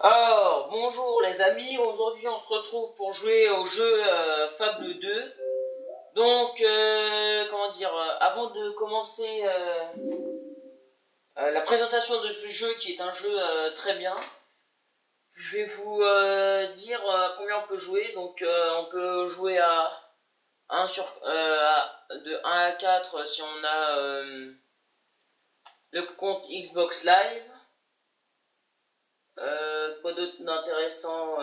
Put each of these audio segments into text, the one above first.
Alors, bonjour les amis, aujourd'hui on se retrouve pour jouer au jeu Fable 2. Donc, comment dire, avant de commencer la présentation de ce jeu qui est un jeu très bien, je vais vous dire combien on peut jouer. Donc, on peut jouer à 1 sur, de 1 à 4 si on a le compte Xbox Live. Quoi d'autre d'intéressant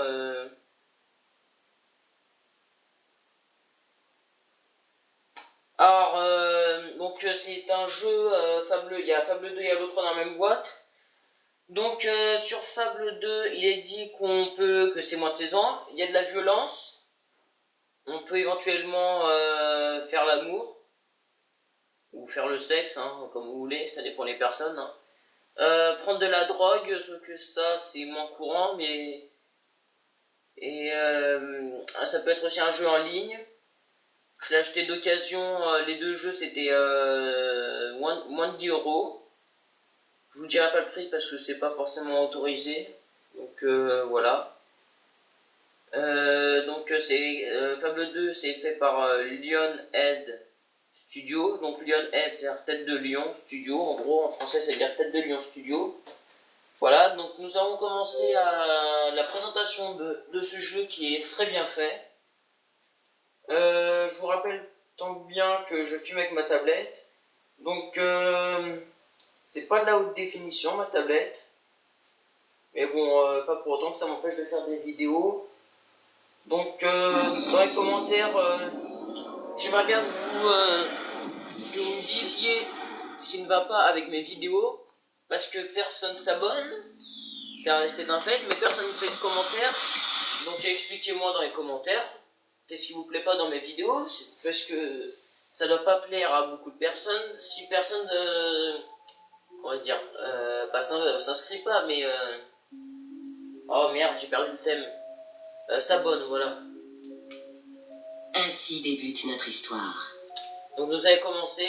Alors, donc c'est un jeu Fable, il y a Fable 2, il y a l'autre dans la même boîte. Donc sur Fable 2, il est dit que c'est moins de 16 ans, il y a de la violence, on peut éventuellement faire l'amour, ou faire le sexe, hein, comme vous voulez, ça dépend des personnes. Hein. Prendre de la drogue, sauf que ça c'est moins courant, mais... Et ça peut être aussi un jeu en ligne. Je l'ai acheté d'occasion, les deux jeux c'était moins de 10 €. Je vous dirai pas le prix parce que c'est pas forcément autorisé. Donc voilà. Donc c'est Fable 2, c'est fait par Lionhead Studio. Donc Lionhead c'est tête de lion studio. En gros en français ça veut dire tête de lion studio. Voilà, donc nous avons commencé à la présentation de ce jeu qui est très bien fait. Je vous rappelle tant bien que je filme avec ma tablette. Donc c'est pas de la haute définition ma tablette. Mais bon, pas pour autant que ça m'empêche de faire des vidéos. Donc dans les commentaires, j'aimerais bien que vous me disiez ce qui ne va pas avec mes vidéos. Parce que personne s'abonne, c'est un fait, mais personne ne fait de commentaires. Donc expliquez-moi dans les commentaires qu'est-ce qui vous plaît pas dans mes vidéos. Parce que ça doit pas plaire à beaucoup de personnes. Si personne, on va dire, s'inscrit pas, mais... oh merde, j'ai perdu le thème. S'abonne, voilà. Ainsi débute notre histoire. Donc nous avons commencé,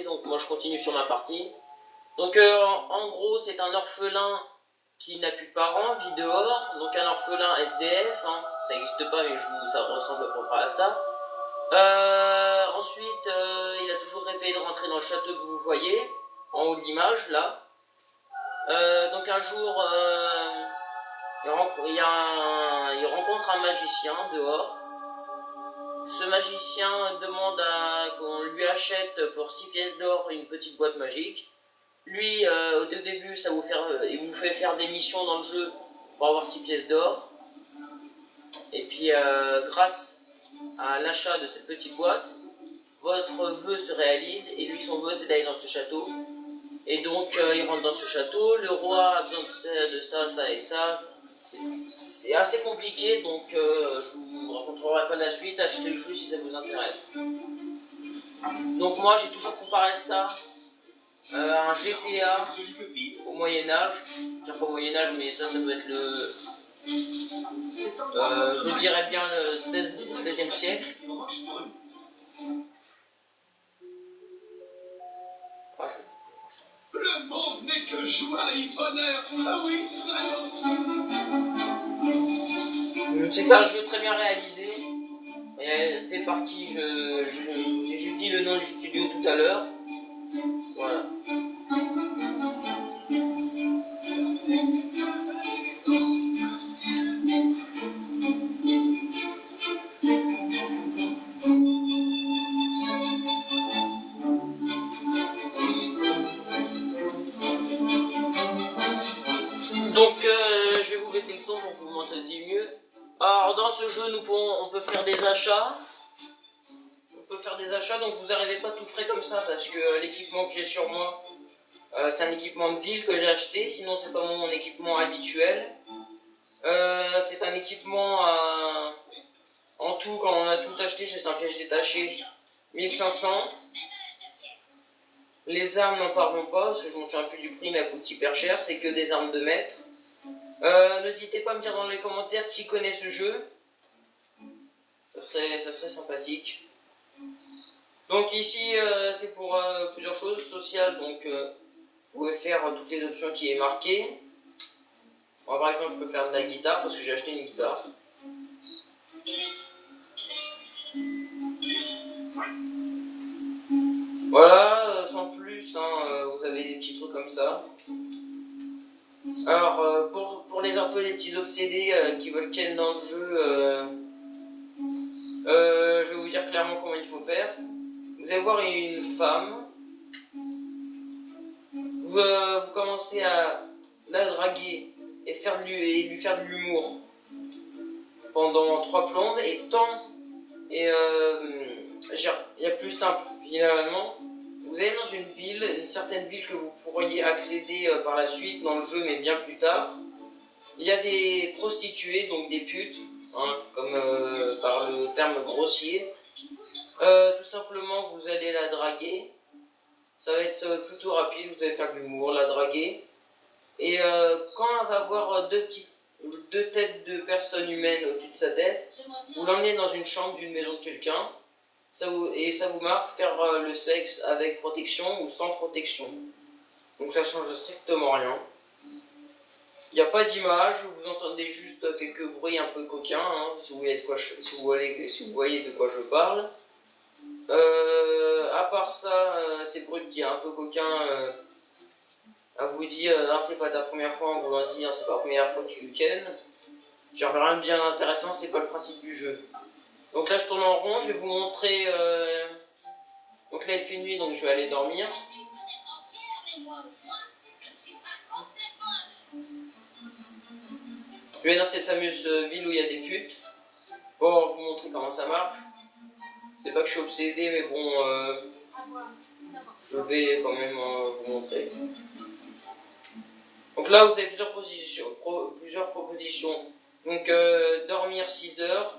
donc moi je continue sur ma partie. Donc en gros c'est un orphelin qui n'a plus de parents, vit dehors, donc un orphelin SDF, hein, ça n'existe pas mais ça ressemble à peu près à ça. Ensuite il a toujours rêvé de rentrer dans le château que vous voyez, en haut de l'image là. Donc un jour il rencontre un magicien dehors. Ce magicien demande qu'on lui achète pour 6 pièces d'or une petite boîte magique. Lui, au début, il vous fait faire des missions dans le jeu pour avoir 6 pièces d'or. Et puis, grâce à l'achat de cette petite boîte, votre vœu se réalise. Et lui, son vœu, c'est d'aller dans ce château. Et donc, il rentre dans ce château. Le roi a besoin de ça, ça et ça. C'est assez compliqué, donc je vous raconterai pas la suite. Achetez le jeu si ça vous intéresse. Donc moi j'ai toujours comparé ça à un GTA au Moyen-Âge. Je dirais pas au Moyen-Âge, mais ça doit être le... je dirais bien le 16e siècle. Le monde n'est que joie et bonheur. Ah oui. C'est un jeu très bien réalisé. Et fait partie, je vous ai juste dit le nom du studio tout à l'heure. Voilà. Donc je vais vous baisser le son pour que vous m'entendiez mieux. Alors dans ce jeu on peut faire des achats. Donc vous n'arrivez pas tout frais comme ça parce que l'équipement que j'ai sur moi, c'est un équipement de ville que j'ai acheté, sinon c'est pas mon équipement habituel. C'est un équipement en tout, quand on a tout acheté, c'est un piège détaché, 1500. Les armes n'en parlons pas, parce que je m'en souviens plus du prix, mais elles coûtent hyper cher, c'est que des armes de maître. N'hésitez pas à me dire dans les commentaires qui connaît ce jeu, ça serait sympathique. Donc ici c'est pour plusieurs choses, social, donc vous pouvez faire toutes les options qui est marquées. Moi par exemple je peux faire de la guitare parce que j'ai acheté une guitare. Voilà, sans plus, hein, vous avez des petits trucs comme ça. Alors pour les un peu les petits obsédés qui veulent ken dans le jeu, je vais vous dire clairement comment il faut faire. Vous allez voir une femme, vous commencez à la draguer et lui faire de l'humour pendant 3 plombes et il y a plus simple finalement. Vous allez dans une certaine ville que vous pourriez accéder par la suite dans le jeu, mais bien plus tard. Il y a des prostituées, donc des putes, hein, comme par le terme grossier. Tout simplement, vous allez la draguer. Ça va être plutôt rapide, vous allez faire de l'humour, la draguer. Et quand elle va avoir deux têtes de personnes humaines au-dessus de sa tête, vous l'emmenez dans une chambre d'une maison de quelqu'un. Ça vous marque faire le sexe avec protection ou sans protection. Donc ça change strictement rien. Il n'y a pas d'image, vous entendez juste quelques bruits un peu coquins, hein, si vous voyez de quoi je parle. À part ça, ces bruits qui est un peu coquin, elle vous dit ah, c'est pas ta première fois, on vous l'a dit, c'est pas la première fois que tu ken. Genre rien de bien intéressant, c'est pas le principe du jeu. Donc là je tourne en rond, je vais vous montrer. Donc là il fait nuit, donc je vais aller dormir. Je vais dans cette fameuse ville où il y a des putes pour vous montrer comment ça marche. C'est pas que je suis obsédé, mais bon, je vais quand même vous montrer. Donc là vous avez plusieurs propositions. Donc dormir 6 heures,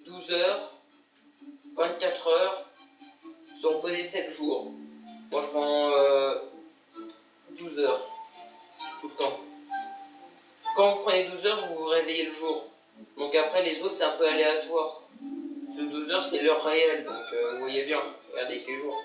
12 heures, 24 heures, se reposer 7 jours. Moi je prends 12 heures, tout le temps. Quand vous prenez 12 heures, vous vous réveillez le jour. Donc après les autres c'est un peu aléatoire. Ce 12 heures c'est l'heure réelle, donc vous voyez bien, regardez quel jour.